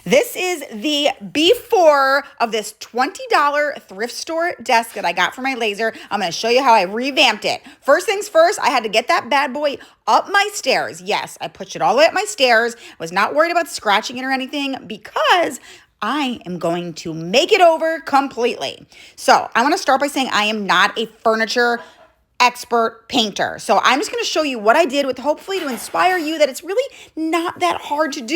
This is the before of this $20 thrift store desk that I got for my laser. I'm going to show you how I revamped it. First things first, I had to get that bad boy up my stairs. Yes, I pushed it all the way up my stairs. Was not worried about scratching it or anything because I am going to make it over completely. So I want to start by saying I am not a furniture expert painter. So I'm just going to show you what I did with hopefully to inspire you that it's really not that hard to do.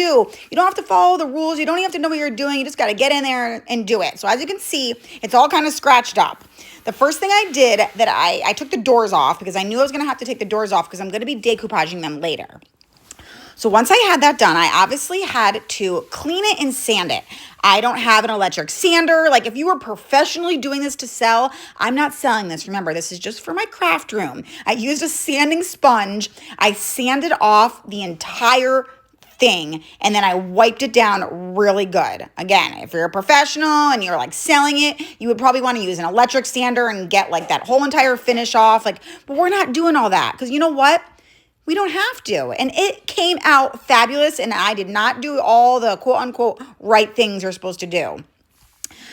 You don't have to follow the rules. You don't even have to know what you're doing. You just got to get in there and do it. So as you can see, it's all kind of scratched up. The first thing I did that I took the doors off because I knew I was going to have to take the doors off because I'm going to be decoupaging them later. So once I had that done, I obviously had to clean it and sand it. I don't have an electric sander. Like if you were professionally doing this to sell, I'm not selling this. Remember, this is just for my craft room. I used a sanding sponge. I sanded off the entire thing and then I wiped it down really good. Again, if you're a professional and you're like selling it, you would probably want to use an electric sander and get like that whole entire finish off. But we're not doing all that because you know what? We don't have to. And it came out fabulous and I did not do all the quote unquote right things you're supposed to do.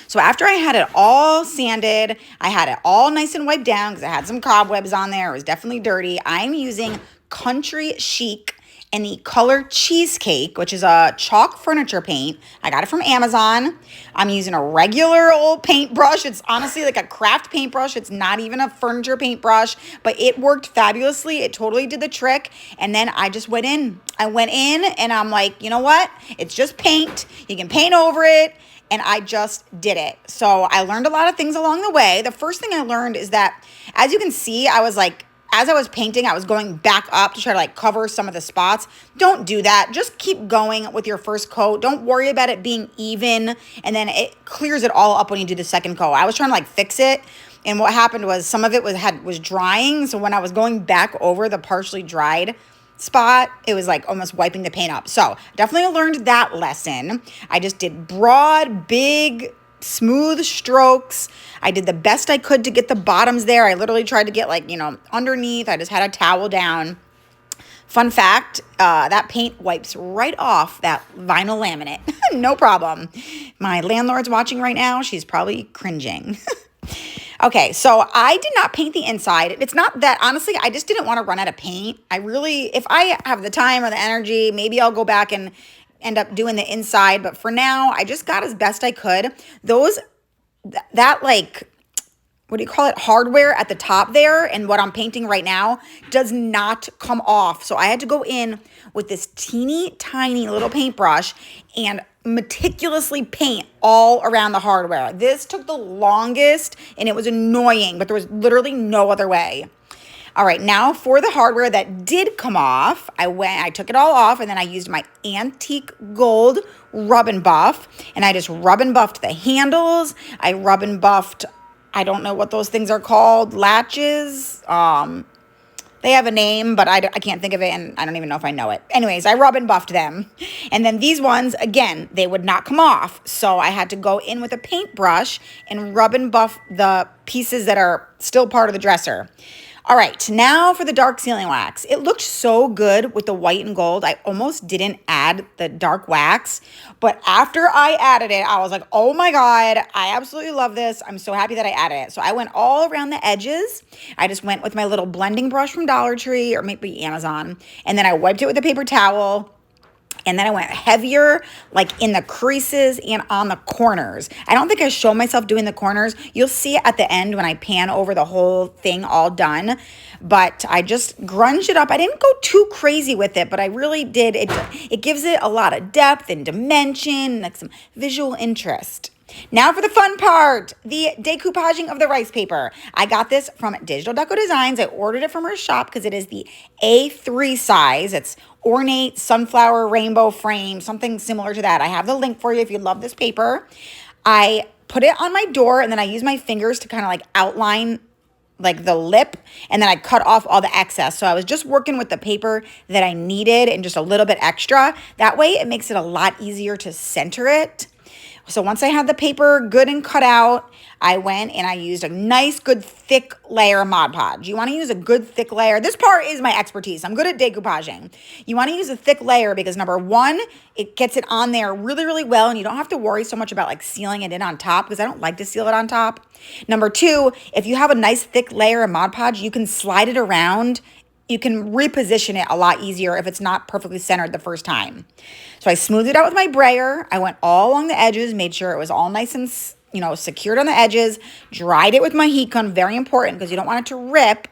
So after I had it all sanded, I had it all nice and wiped down because I had some cobwebs on there. It was definitely dirty. I'm using Country Chic and the color Cheesecake, which is a chalk furniture paint. I got it from Amazon. I'm using a regular old paintbrush. It's honestly like a craft paintbrush. It's not even a furniture paintbrush, but it worked fabulously. It totally did the trick. And then I just went in. I went in and I'm like, you know what? It's just paint. You can paint over it. And I just did it. So I learned a lot of things along the way. The first thing I learned is that, as you can see, as I was painting, I was going back up to try to like cover some of the spots. Don't do that. Just keep going with your first coat. Don't worry about it being even. And then it clears it all up when you do the second coat. I was trying to like fix it. And what happened was some of it was drying. So when I was going back over the partially dried spot, it was like almost wiping the paint up. So definitely learned that lesson. I just did broad, big, smooth strokes. I did the best I could to get the bottoms there. I literally tried to get underneath. I just had a towel down. Fun fact, that paint wipes right off that vinyl laminate. No problem. My landlord's watching right now. She's probably cringing. Okay, so I did not paint the inside. It's not that, honestly, I just didn't want to run out of paint. If I have the time or the energy, maybe I'll go back and end up doing the inside. But for now, I just got as best I could. What do you call it? Hardware at the top there and what I'm painting right now does not come off. So I had to go in with this teeny tiny little paintbrush and meticulously paint all around the hardware. This took the longest and it was annoying, but there was literally no other way. All right, now for the hardware that did come off, I took it all off and then I used my antique gold rub and buff and I just rub and buffed the handles. I rub and buffed, I don't know what those things are called, latches. They have a name, but I can't think of it, and I don't even know if I know it. Anyways, I rub and buffed them. And then these ones, again, they would not come off. So I had to go in with a paintbrush and rub and buff the pieces that are still part of the dresser. All right, now for the dark sealing wax. It looked so good with the white and gold. I almost didn't add the dark wax, but after I added it, I was like, oh my God, I absolutely love this. I'm so happy that I added it. So I went all around the edges. I just went with my little blending brush from Dollar Tree or maybe Amazon, and then I wiped it with a paper towel. And then I went heavier, like in the creases and on the corners. I don't think I show myself doing the corners. You'll see it at the end when I pan over the whole thing all done. But I just grunged it up. I didn't go too crazy with it, but I really did. It gives it a lot of depth and dimension, like some visual interest. Now for the fun part, the decoupaging of the rice paper. I got this from Digital Deco Designs. I ordered it from her shop because it is the A3 size. It's ornate sunflower rainbow frame, something similar to that. I have the link for you if you love this paper. I put it on my door and then I use my fingers to kind of like outline like the lip, and then I cut off all the excess. So I was just working with the paper that I needed and just a little bit extra. That way it makes it a lot easier to center it. So once I had the paper good and cut out, I went and I used a nice, good, thick layer of Mod Podge. You want to use a good, thick layer. This part is my expertise. I'm good at decoupaging. You want to use a thick layer because number one, it gets it on there really, really well, and you don't have to worry so much about like sealing it in on top because I don't like to seal it on top. Number two, if you have a nice, thick layer of Mod Podge, you can slide it around. You can reposition it a lot easier if it's not perfectly centered the first time. So I smoothed it out with my brayer. I went all along the edges, made sure it was all nice and, secured on the edges, dried it with my heat gun, very important because you don't want it to rip.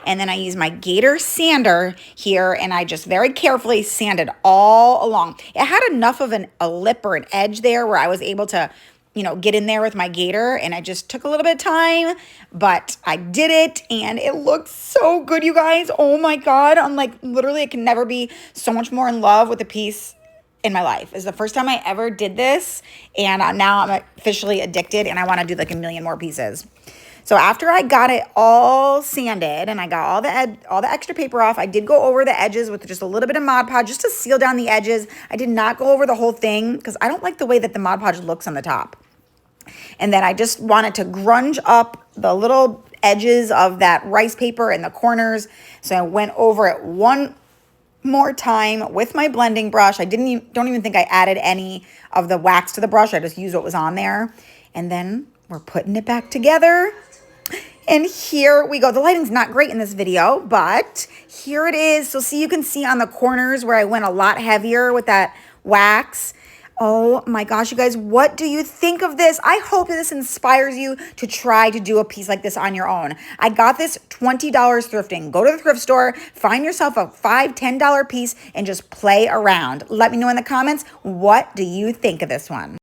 And then I used my Gator sander here and I just very carefully sanded all along. It had enough of a lip or an edge there where I was able to get in there with my Gator, and I just took a little bit of time, but I did it and it looks so good, you guys. Oh my God. I'm like, literally, I can never be so much more in love with a piece in my life. It's the first time I ever did this, and now I'm officially addicted and I want to do like a million more pieces. So after I got it all sanded and I got all the extra paper off, I did go over the edges with just a little bit of Mod Podge just to seal down the edges. I did not go over the whole thing because I don't like the way that the Mod Podge looks on the top. And then I just wanted to grunge up the little edges of that rice paper in the corners. So I went over it one more time with my blending brush. I don't even think I added any of the wax to the brush. I just used what was on there. And then we're putting it back together. And here we go. The lighting's not great in this video, but here it is. So you can see on the corners where I went a lot heavier with that wax. Oh my gosh, you guys, what do you think of this? I hope that this inspires you to try to do a piece like this on your own. I got this $20 thrifting. Go to the thrift store, find yourself a $5, $10 piece, and just play around. Let me know in the comments, what do you think of this one?